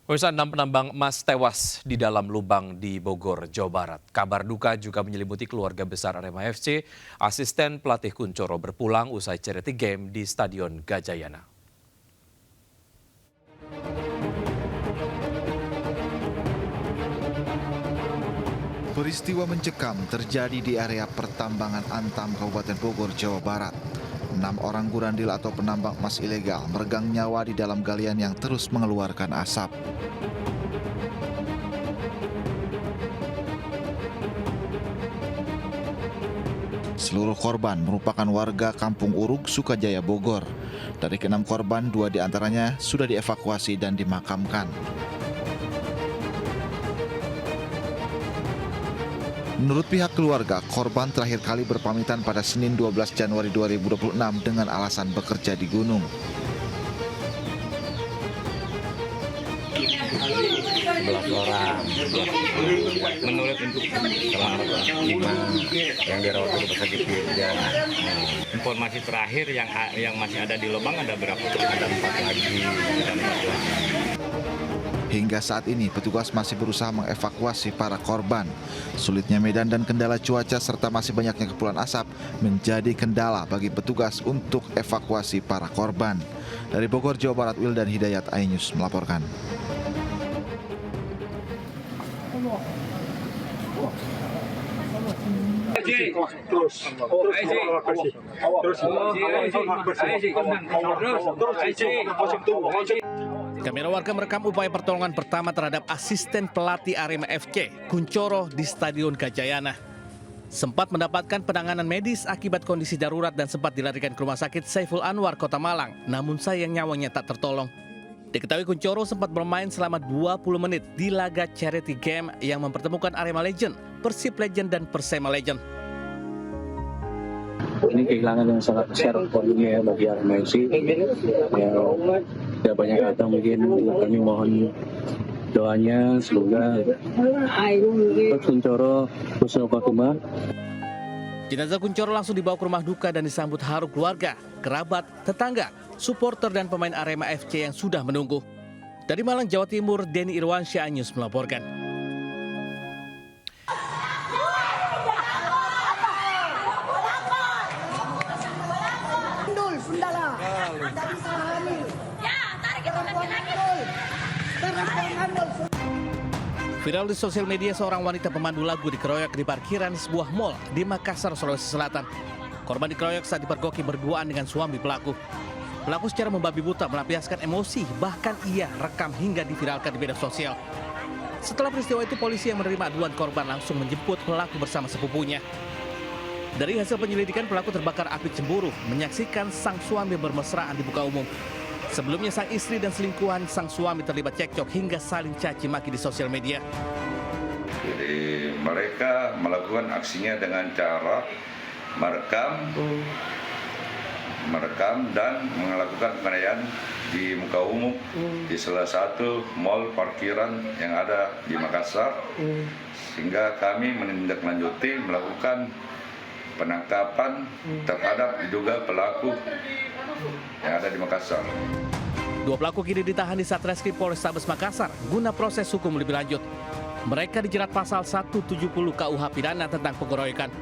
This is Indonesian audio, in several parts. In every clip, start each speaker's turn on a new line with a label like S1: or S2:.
S1: Pemirsa, 6 penambang emas tewas di dalam lubang di Bogor, Jawa Barat. Kabar duka juga menyelimuti keluarga besar Arema FC. Asisten pelatih Kuncoro berpulang usai charity game di Stadion Gajayana.
S2: Peristiwa mencekam terjadi di area pertambangan Antam, Kabupaten Bogor, Jawa Barat. 6 orang gurandil atau penambang emas ilegal meregang nyawa di dalam galian yang terus mengeluarkan asap. Seluruh korban merupakan warga Kampung Urug, Sukajaya, Bogor. Dari ke-6 korban, 2 diantaranya sudah dievakuasi dan dimakamkan. Menurut pihak keluarga, korban terakhir kali berpamitan pada Senin 12 Januari 2026 dengan alasan bekerja di gunung.
S3: Orang menurut untuk selamat 5 yang dirawat di rumah sakit Pirja. Informasi terakhir yang masih ada di lubang ada berapa? Ada 4 lagi.
S2: Hingga saat ini petugas masih berusaha mengevakuasi para korban. Sulitnya medan dan kendala cuaca serta masih banyaknya kepulan asap menjadi kendala bagi petugas untuk evakuasi para korban. Dari Bogor, Jawa Barat, Wildan Hidayat, iNews melaporkan.
S4: Kamera warga merekam upaya pertolongan pertama terhadap asisten pelatih Arema FC, Kuncoro, di Stadion Gajayana. Sempat mendapatkan penanganan medis akibat kondisi darurat dan sempat dilarikan ke Rumah Sakit Saiful Anwar, Kota Malang. Namun sayang nyawanya tak tertolong. Diketahui Kuncoro sempat bermain selama 20 menit di laga charity game yang mempertemukan Arema Legend, Persib Legend, dan Persema Legend.
S5: Ini kehilangan yang sangat besar poinnya bagi Arema FC. Ya banyak kata mungkin kami mohon doanya semoga Kuncoro husnul khotimah.
S4: Jenazah Kuncoro langsung dibawa ke rumah duka dan disambut haru keluarga, kerabat, tetangga, supporter dan pemain Arema FC yang sudah menunggu. Dari Malang, Jawa Timur, Denny Irwansyah, iNews melaporkan. Viral di sosial media, seorang wanita pemandu lagu dikeroyok di parkiran sebuah mal di Makassar, Sulawesi Selatan. Korban dikeroyok saat dipergoki berduaan dengan suami pelaku. Pelaku secara membabi buta melampiaskan emosi, bahkan ia rekam hingga diviralkan di media sosial. Setelah peristiwa itu, polisi yang menerima aduan korban langsung menjemput pelaku bersama sepupunya. Dari hasil penyelidikan, pelaku terbakar api cemburu menyaksikan sang suami bermesraan di muka umum. Sebelumnya sang istri dan selingkuhan sang suami terlibat cekcok hingga saling caci maki di sosial media.
S6: Jadi mereka melakukan aksinya dengan cara merekam dan melakukan penganiayaan di muka umum di salah satu mal parkiran yang ada di Makassar, sehingga kami menindaklanjuti melakukan penangkapan terhadap diduga pelaku yang ada di Makassar.
S4: 2 pelaku kini ditahan di Satreskrim Polrestabes Makassar guna proses hukum lebih lanjut. Mereka dijerat pasal 170 KUH pidana tentang pengeroyokan.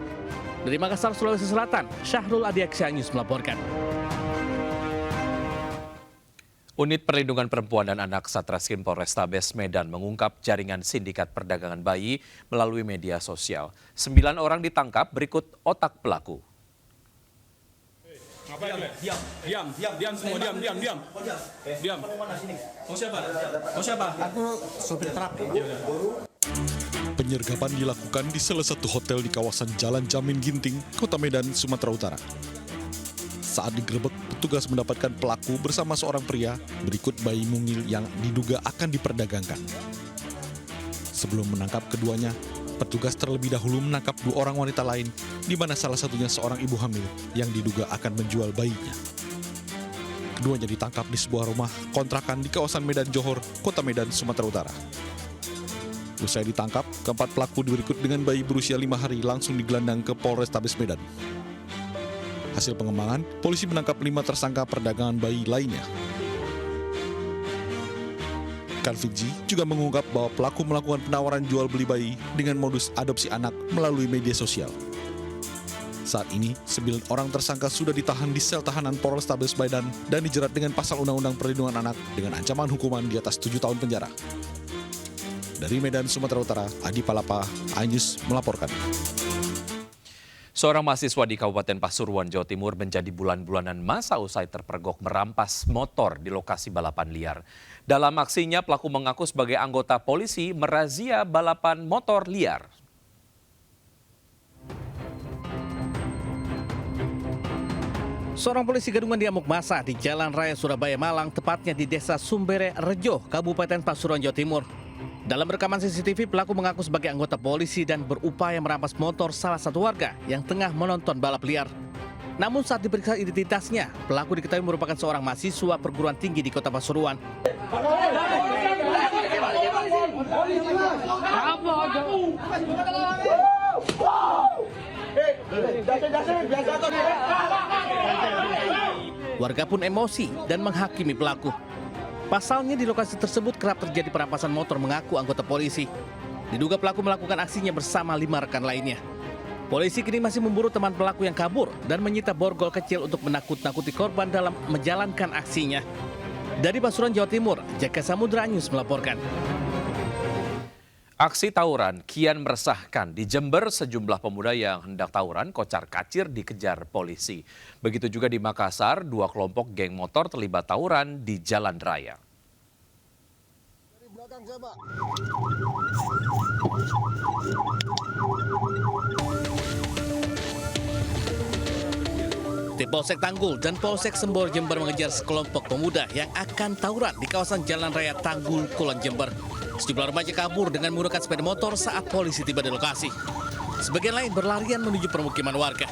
S4: Dari Makassar, Sulawesi Selatan, Syahrul Adiaksa, iNews melaporkan.
S1: Unit Perlindungan Perempuan dan Anak Satreskrim Polrestabes Medan mengungkap jaringan sindikat perdagangan bayi melalui media sosial. 9 orang ditangkap, berikut otak pelaku.
S7: Diam semua, diam. Mau siapa? Aku sopir terapi.
S8: Penyergapan dilakukan di salah satu hotel di kawasan Jalan Jamin Ginting, Kota Medan, Sumatera Utara. Saat digerebek, petugas mendapatkan pelaku bersama seorang pria, berikut bayi mungil yang diduga akan diperdagangkan. Sebelum menangkap keduanya, petugas terlebih dahulu menangkap 2 orang wanita lain, di mana salah satunya seorang ibu hamil yang diduga akan menjual bayinya. Keduanya ditangkap di sebuah rumah kontrakan di kawasan Medan Johor, Kota Medan, Sumatera Utara. Usai ditangkap, keempat pelaku berikut dengan bayi berusia 5 hari langsung digelandang ke Polrestabes Medan. Hasil pengembangan, polisi menangkap 5 tersangka perdagangan bayi lainnya. Kanfitji juga mengungkap bahwa pelaku melakukan penawaran jual beli bayi dengan modus adopsi anak melalui media sosial. Saat ini, 9 orang tersangka sudah ditahan di sel tahanan Polrestabes Medan dan dijerat dengan pasal Undang-Undang Perlindungan Anak dengan ancaman hukuman di atas 7 tahun penjara. Dari Medan, Sumatera Utara, Adi Palapa, iNews melaporkan.
S1: Seorang mahasiswa di Kabupaten Pasuruan, Jawa Timur menjadi bulan-bulanan masa usai terpergok merampas motor di lokasi balapan liar. Dalam aksinya, pelaku mengaku sebagai anggota polisi merazia balapan motor liar.
S4: Seorang polisi gadungan diamuk massa di Jalan Raya Surabaya Malang, tepatnya di Desa Sumbere Rejo, Kabupaten Pasuruan, Jawa Timur. Dalam rekaman CCTV, pelaku mengaku sebagai anggota polisi dan berupaya merampas motor salah satu warga yang tengah menonton balap liar. Namun saat diperiksa identitasnya, pelaku diketahui merupakan seorang mahasiswa perguruan tinggi di Kota Pasuruan. Warga pun emosi dan menghakimi pelaku. Pasalnya di lokasi tersebut kerap terjadi perampasan motor, mengaku anggota polisi. Diduga pelaku melakukan aksinya bersama 5 rekan lainnya. Polisi kini masih memburu teman pelaku yang kabur dan menyita borgol kecil untuk menakut-nakuti korban dalam menjalankan aksinya. Dari Pasuruan, Jawa Timur, Jaka Samudra News melaporkan.
S1: Aksi tawuran kian meresahkan. Di Jember, sejumlah pemuda yang hendak tawuran kocar-kacir dikejar polisi. Begitu juga di Makassar, 2 kelompok geng motor terlibat tawuran di jalan raya.
S4: Tim Polsek Tanggul dan Polsek Sembor Jember mengejar sekelompok pemuda yang akan tawuran di kawasan Jalan Raya Tanggul, Kulon Jember. Sejumlah remaja kabur dengan menggunakan sepeda motor saat polisi tiba di lokasi. Sebagian lain berlarian menuju permukiman warga.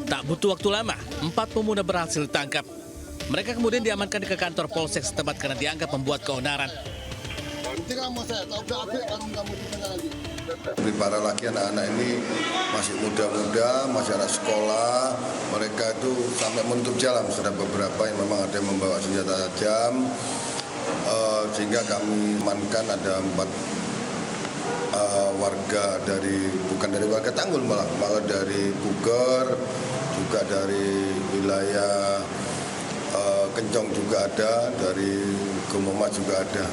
S4: Tak butuh waktu lama, 4 pemuda berhasil ditangkap. Mereka kemudian diamankan ke kantor Polsek setempat karena dianggap membuat keonaran.
S9: Para laki anak-anak ini masih muda-muda, masih anak sekolah, mereka itu sampai menutup jalan. Ada beberapa yang memang ada yang membawa senjata tajam, sehingga kami amankan ada 4 warga bukan dari warga Tanggul malah dari Puger, juga dari wilayah Kencong juga ada, dari Gomoma juga ada.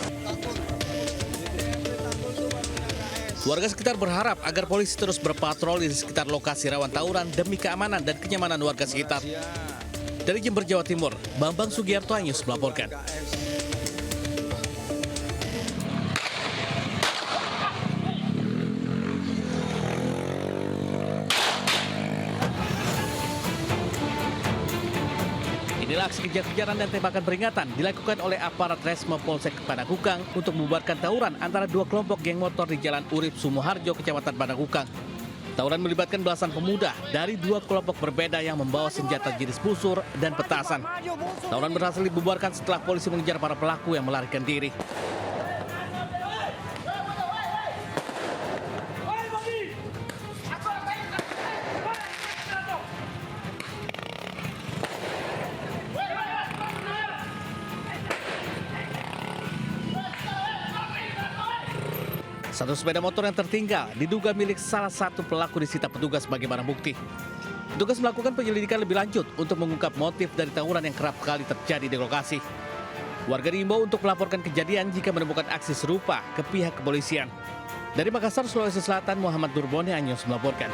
S4: Warga sekitar berharap agar polisi terus berpatroli di sekitar lokasi rawan tawuran demi keamanan dan kenyamanan warga sekitar. Dari Jember, Jawa Timur, Bambang Sugiarto iNews melaporkan. Inilah aksi kejar-kejaran dan tembakan peringatan dilakukan oleh aparat Resmo Polsek Panakukang untuk membubarkan tawuran antara 2 kelompok geng motor di Jalan Urip Sumoharjo, Kecamatan Panakukang. Tawuran melibatkan belasan pemuda dari 2 kelompok berbeda yang membawa senjata jenis busur dan petasan. Tawuran berhasil dibubarkan setelah polisi mengejar para pelaku yang melarikan diri. Satu sepeda motor yang tertinggal diduga milik salah satu pelaku disita petugas sebagai barang bukti. Petugas melakukan penyelidikan lebih lanjut untuk mengungkap motif dari tawuran yang kerap kali terjadi di lokasi. Warga diimbau untuk melaporkan kejadian jika menemukan aksi serupa ke pihak kepolisian. Dari Makassar, Sulawesi Selatan, Muhammad Durboni iNews melaporkan.